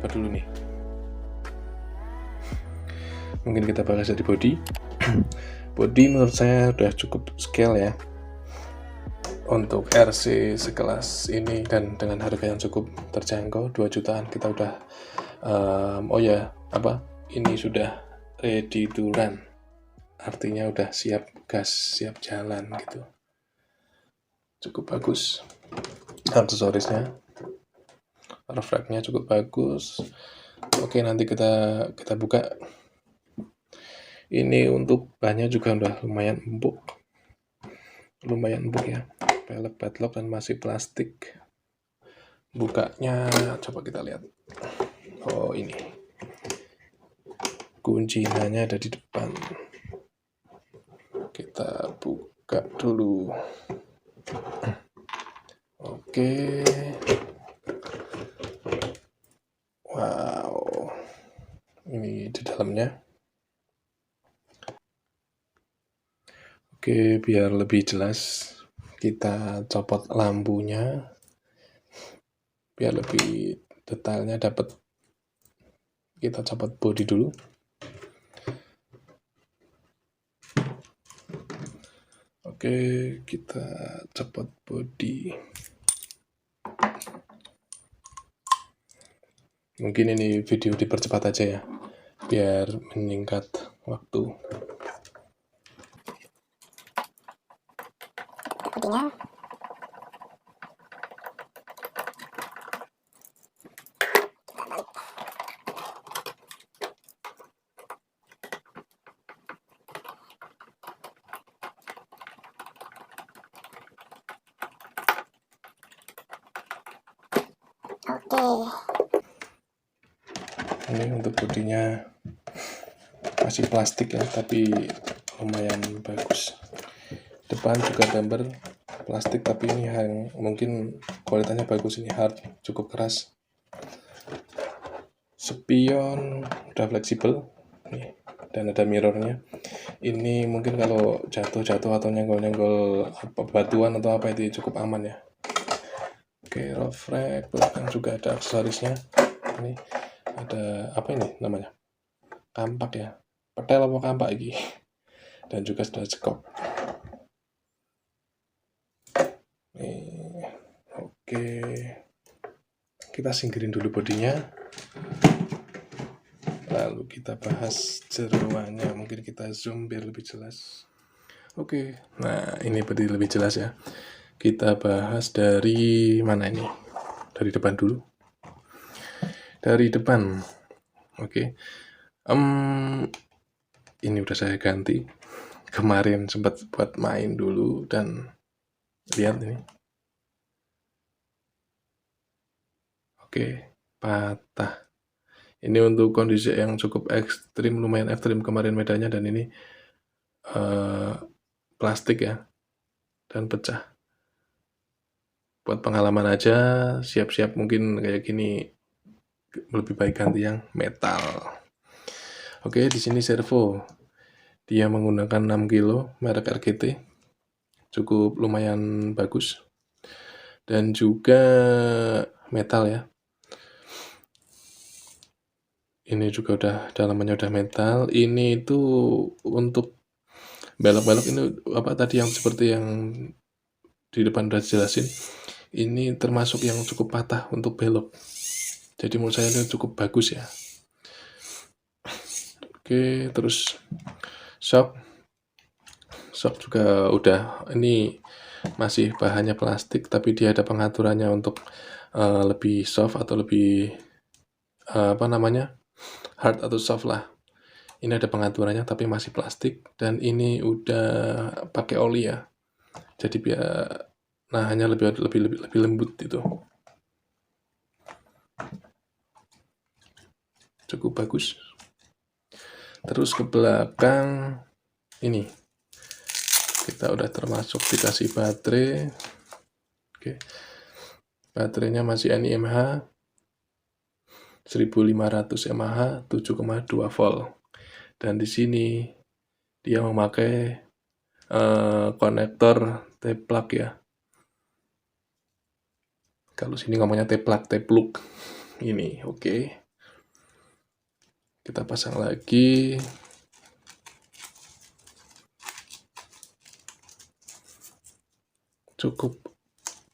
apa dulu nih? Mungkin kita bahas dari body. Body menurut saya udah cukup scale ya untuk RC sekelas ini, dan dengan harga yang cukup terjangkau 2 jutaan kita udah ini sudah ready to run, artinya udah siap gas, siap jalan gitu. Cukup bagus aksesorisnya, refraknya cukup bagus. Oke, nanti kita buka. Ini untuk bannya juga udah lumayan empuk ya, pelek padlock dan masih plastik. Bukanya coba kita lihat. Oh, ini kuncinya ada di depan. Kita buka dulu. Oke. Wow, ini di dalamnya. Oke, biar lebih jelas kita copot lampunya biar lebih detailnya dapat. Kita copot bodi dulu. Oke, kita copot bodi. Mungkin ini video dipercepat aja ya, biar meningkat waktu. Bodinya. Oke. Ini untuk bodinya masih plastik ya, tapi lumayan bagus. Depan juga bumper plastik, tapi ini yang mungkin kualitasnya bagus, ini hard, cukup keras. Spion udah fleksibel nih, dan ada mirrornya. Ini mungkin kalau jatuh atau nyenggol batuan atau apa itu cukup aman ya. Oke, roof rack belakang juga ada aksesorisnya. Ini ada apa ini namanya? Kampak ya. Petel apa kampak ini? Dan juga sudah sekop. Oke, kita singkirin dulu bodinya, lalu kita bahas jeroannya. Mungkin kita zoom biar lebih jelas. Oke, nah ini bodi lebih jelas ya. Kita bahas dari mana ini? Dari depan dulu. Dari depan, oke. Ini udah saya ganti. Kemarin sempat buat main dulu dan lihat ini. Oke, patah. Ini untuk kondisi yang cukup ekstrim, lumayan ekstrim kemarin medannya, dan ini plastik ya, dan pecah. Buat pengalaman aja, siap-siap mungkin kayak gini lebih baik ganti yang metal. Oke, di sini servo. Dia menggunakan 6 kilo, merek RGT. Cukup lumayan bagus. Dan juga metal ya. Ini juga udah dalamannya udah metal. Ini itu untuk belok-belok, ini apa tadi yang seperti yang di depan udah jelasin. Ini termasuk yang cukup patah untuk belok. Jadi menurut saya ini cukup bagus ya. Oke, terus shock juga udah, ini masih bahannya plastik, tapi dia ada pengaturannya untuk lebih soft atau lebih hard atau soft lah. Ini ada pengaturannya, tapi masih plastik, dan ini udah pakai oli ya. Jadi biar hanya lebih lembut itu. Cukup bagus. Terus ke belakang ini kita udah termasuk dikasih baterai. Oke. Baterainya masih NiMH 1500 mAh 7,2 volt. Dan di sini dia memakai konektor T-plug ya. Kalau sini ngomongnya T-plug ini, oke. Kita pasang lagi. Cukup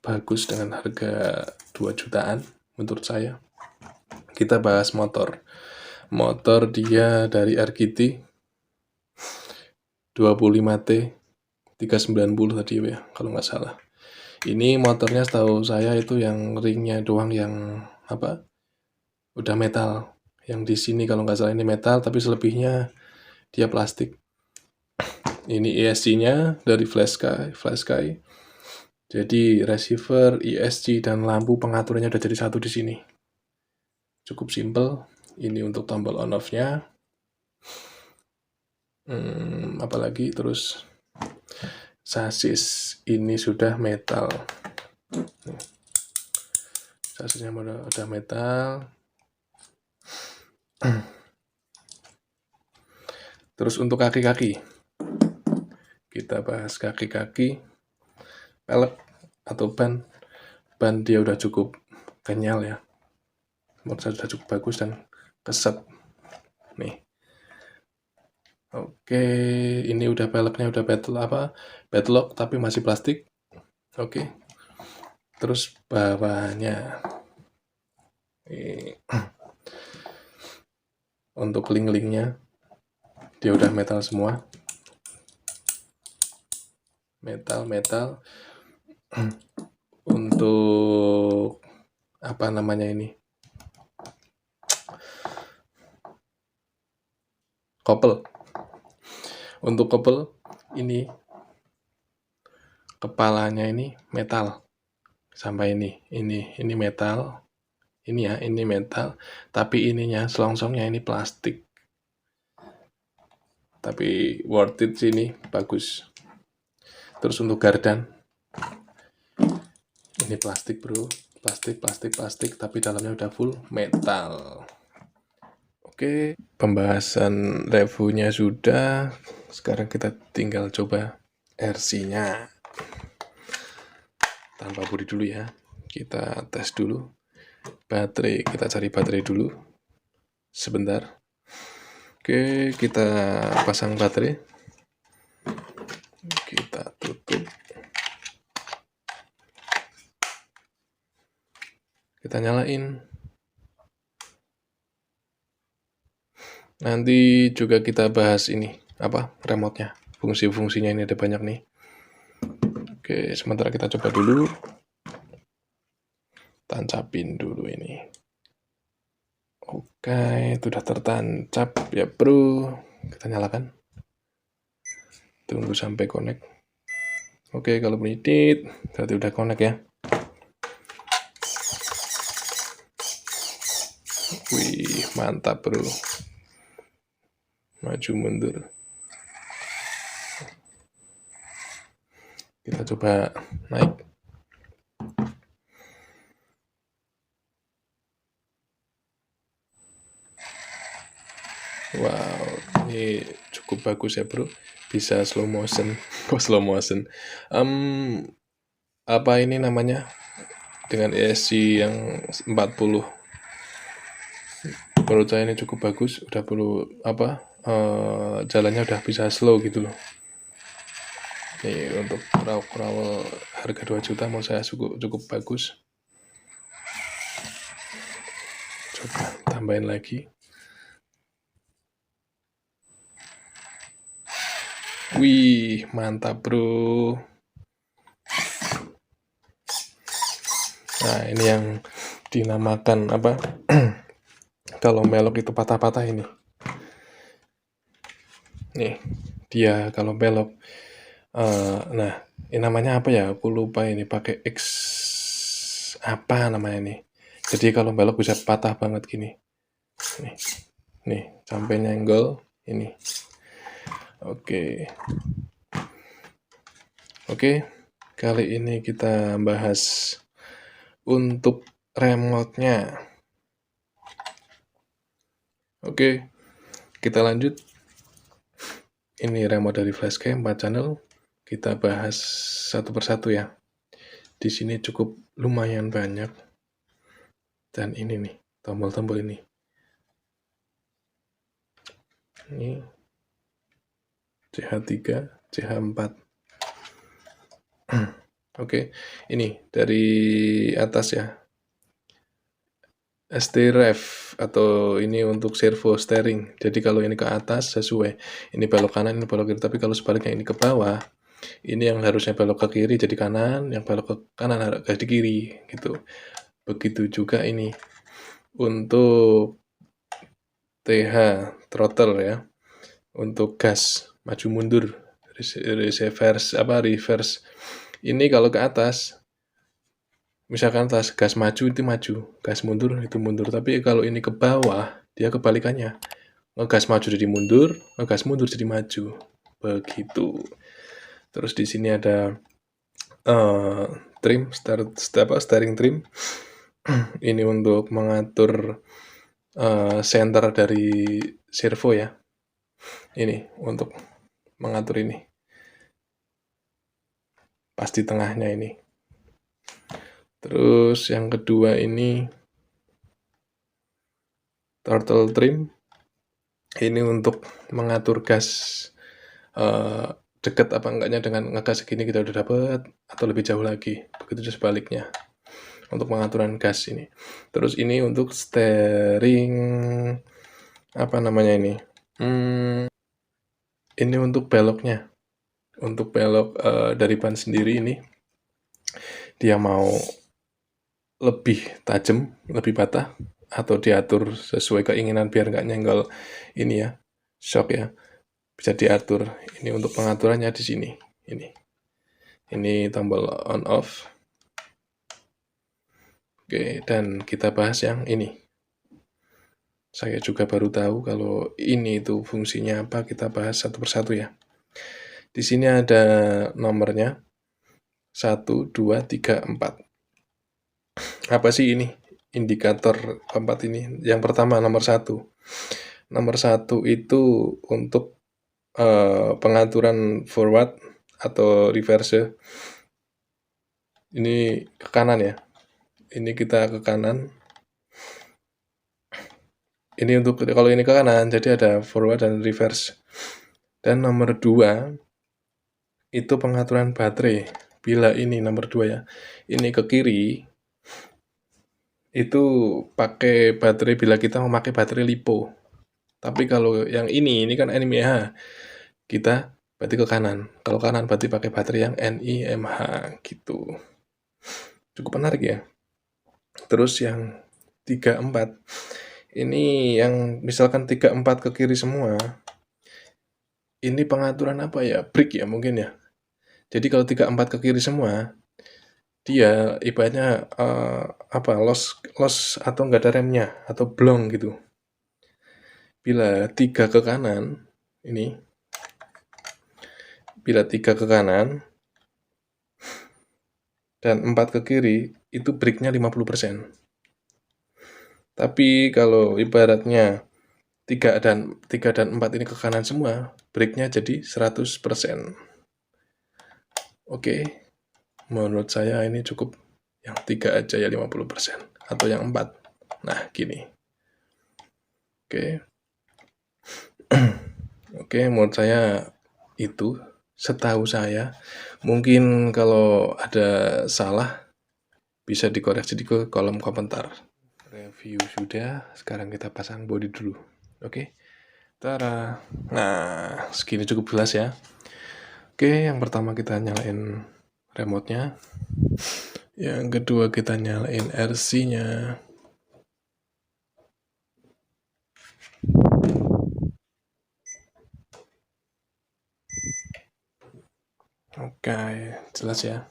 bagus dengan harga 2 jutaan menurut saya. Kita bahas motor. Motor dia dari RGT 25T 390 tadi ya, kalau nggak salah. Ini motornya setahu saya itu yang ringnya doang yang apa? Udah metal. Yang di sini kalau nggak salah ini metal, tapi selebihnya dia plastik. Ini ESC-nya dari Flash Sky. Jadi receiver, ESC dan lampu pengaturannya udah jadi satu di sini. Cukup simple. Ini untuk tombol on off-nya. Apalagi terus sasis ini sudah metal. Sasisnya udah metal. Terus untuk kaki-kaki, kita bahas kaki-kaki. Pelek atau ban dia udah cukup kenyal ya, menurut saya sudah cukup bagus dan keset nih. Oke, ini udah peleknya udah bedlock tapi masih plastik. Oke, terus bawahnya untuk link-linknya dia udah metal semua, metal. Untuk apa namanya ini, kopel. Untuk kopel ini kepalanya ini metal sampai ini metal. Ini metal, tapi ininya selongsongnya ini plastik. Tapi worth it sih, ini bagus. Terus untuk gardan, ini plastik bro, plastik, tapi dalamnya udah full metal. Oke, pembahasan reviewnya sudah. Sekarang kita tinggal coba RC-nya. Tanpa bodi dulu ya. Kita tes dulu. Baterai, kita cari baterai dulu. Sebentar. Oke, kita pasang baterai. Kita tutup. Kita nyalain. Nanti juga kita bahas ini, remote-nya. Fungsi-fungsinya ini ada banyak nih. Oke, sementara kita coba dulu. Tancapin dulu ini. Oke, itu udah tertancap ya bro. Kita nyalakan. Tunggu sampai connect. Oke, kalau bunyi tit, berarti udah connect ya. Wih, mantap bro. Maju mundur. Kita coba naik. Wow, ini cukup bagus ya bro. Bisa slow motion. Slow motion. Apa ini namanya? Dengan ESC yang 40. Menurut saya ini cukup bagus. Udah perlu jalannya udah bisa slow gitu loh. Nih untuk crawl harga 2 juta menurut saya cukup bagus. Coba tambahin lagi. Wih, mantap bro. Nah, ini yang dinamakan kalau belok itu patah-patah ini. Nih, dia kalau belok. Nah, ini namanya apa ya? Aku lupa ini, pakai X apa namanya nih. Jadi kalau belok bisa patah banget gini. Nih, sampai nyenggol ini. Oke, kali ini kita bahas untuk remote-nya. Oke, kita lanjut. Ini remote dari Flash Sky 4 channel. Kita bahas satu persatu ya. Di sini cukup lumayan banyak. Dan ini nih, tombol-tombol ini. Ini CH3, CH4. Oke, ini dari atas ya. ST-ref atau ini untuk servo steering. Jadi kalau ini ke atas sesuai, ini belok kanan, ini belok kiri. Tapi kalau sebaliknya ini ke bawah, ini yang harusnya belok ke kiri jadi kanan, yang belok ke kanan harus jadi kiri gitu. Begitu juga ini untuk TH throttle ya, untuk gas maju mundur, reverse. Ini kalau ke atas, misalkan atas gas maju itu maju, gas mundur itu mundur. Tapi kalau ini ke bawah, dia kebalikannya. Ngegas maju jadi mundur, ngegas mundur jadi maju. Begitu. Terus di sini ada trim, steering trim. Ini untuk mengatur center dari servo ya. Ini untuk mengatur ini. Pas di tengahnya ini. Terus yang kedua ini throttle trim. Ini untuk mengatur gas deket apa enggaknya dengan ngegas segini kita udah dapat atau lebih jauh lagi. Begitu juga sebaliknya. Untuk pengaturan gas ini. Terus ini untuk steering apa namanya ini? Ini untuk beloknya. Untuk belok dari ban sendiri ini dia mau lebih tajam, lebih patah atau diatur sesuai keinginan biar nggak nyenggol ini ya, shock ya. Bisa diatur. Ini untuk pengaturannya di sini. Ini tombol on off. Oke, dan kita bahas yang ini. Saya juga baru tahu kalau ini itu fungsinya apa, kita bahas satu persatu ya. Di sini ada nomornya 1, 2, 3, 4. Apa sih ini? Indikator keempat ini. Yang pertama nomor 1. Nomor 1 itu untuk pengaturan forward atau reverse. Ini ke kanan ya. Ini kita ke kanan. Ini untuk kalau ini ke kanan, jadi ada forward dan reverse. Dan nomor 2 itu pengaturan baterai. Bila ini nomor 2 ya, ini ke kiri, itu pakai baterai bila kita memakai baterai LiPo. Tapi kalau yang ini kan NiMH, kita berarti ke kanan. Kalau kanan berarti pakai baterai yang NiMH gitu. Cukup menarik ya. Terus yang 3, 4, ini yang misalkan 3, 4 ke kiri semua, ini pengaturan apa ya? Brake ya mungkin ya. Jadi kalau 3, 4 ke kiri semua, dia ibaratnya loss atau nggak ada remnya atau blong gitu. Bila 3 ke kanan, bila 3 ke kanan dan 4 ke kiri, itu brake-nya 50%. Tapi kalau ibaratnya 3 dan 4 ini ke kanan semua, brake-nya jadi 100%. Oke. Menurut saya ini cukup yang 3 aja ya 50%. Atau yang 4. Nah, gini. Oke. Oke, menurut saya itu setahu saya. Mungkin kalau ada salah bisa dikoreksi di kolom komentar. Review sudah, sekarang kita pasang bodi dulu. Oke. Tara. Nah, segini cukup jelas ya. Oke, yang pertama kita nyalain remote-nya. Yang kedua kita nyalain RC-nya. Oke, jelas ya.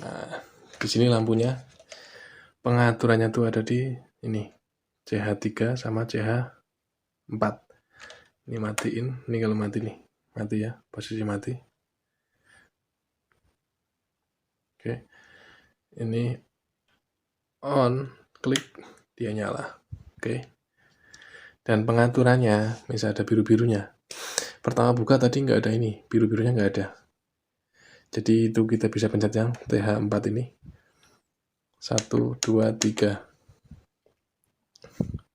Nah, di sini lampunya. Pengaturannya tuh ada di ini. CH3 sama CH4. Ini matiin. Ini kalau mati nih. Mati ya, posisi mati. Oke. Ini on, klik, dia nyala. Oke. Dan pengaturannya, misalnya ada biru-birunya. Pertama buka tadi nggak ada ini, biru-birunya nggak ada. Jadi itu kita bisa pencet yang TH4 ini. 1, 2, 3.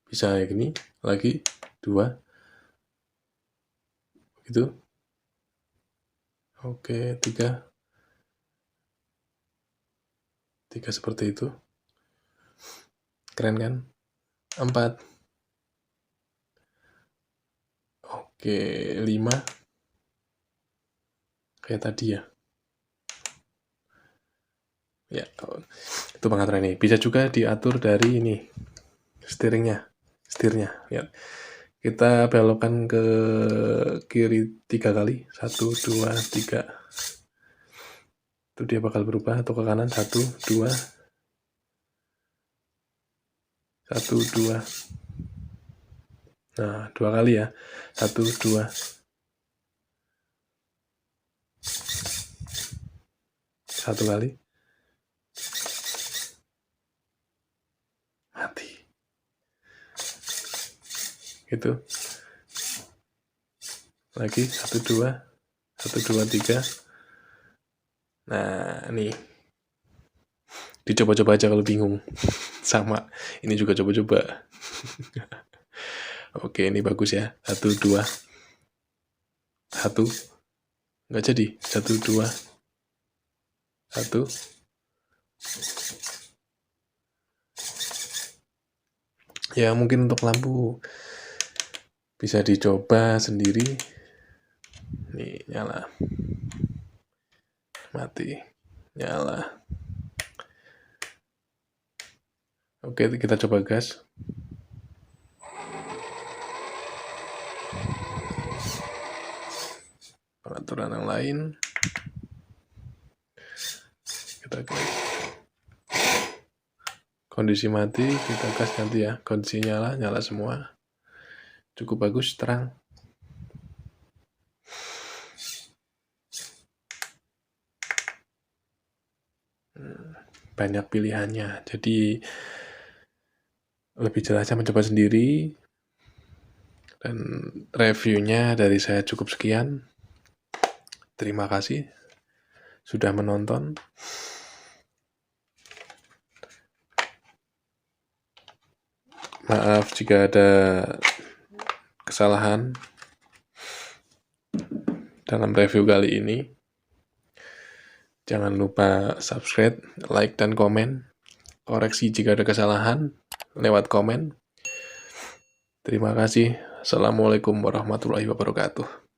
Bisa kayak gini, lagi 2. Gitu. Oke, 3. 3 seperti itu. Keren kan? 4. Oke, 5. Kayak tadi ya. Ya, itu pengaturan ini. Bisa juga diatur dari ini, setirnya. Ya. Kita belokkan ke kiri 3 kali. 1, 2, 3. Itu dia bakal berubah. Atau ke kanan. 1, 2. 1, 2. Nah, 2 kali ya. 1, 2. 1 kali. Mati. Gitu. Lagi 1, 2. 1, 2, 3. Nah, nih. Dicoba-coba aja kalau bingung. Sama. Ini juga coba-coba. Oke, ini bagus ya. 1, 2. 1. Nggak jadi. 1, 2. 1. Ya, mungkin untuk lampu bisa dicoba sendiri. Nih, nyala. Mati. Nyala. Oke, kita coba gas. Pengaturan yang lain. Kita gas. Kondisi mati, kita gas nanti ya. Kondisi nyala semua. Cukup bagus, terang. Banyak pilihannya. Jadi lebih jelasnya mencoba sendiri. Dan reviewnya dari saya cukup sekian. Terima kasih sudah menonton. Maaf jika ada kesalahan dalam review kali ini. Jangan lupa subscribe, like, dan komen. Koreksi jika ada kesalahan lewat komen. Terima kasih. Assalamualaikum warahmatullahi wabarakatuh.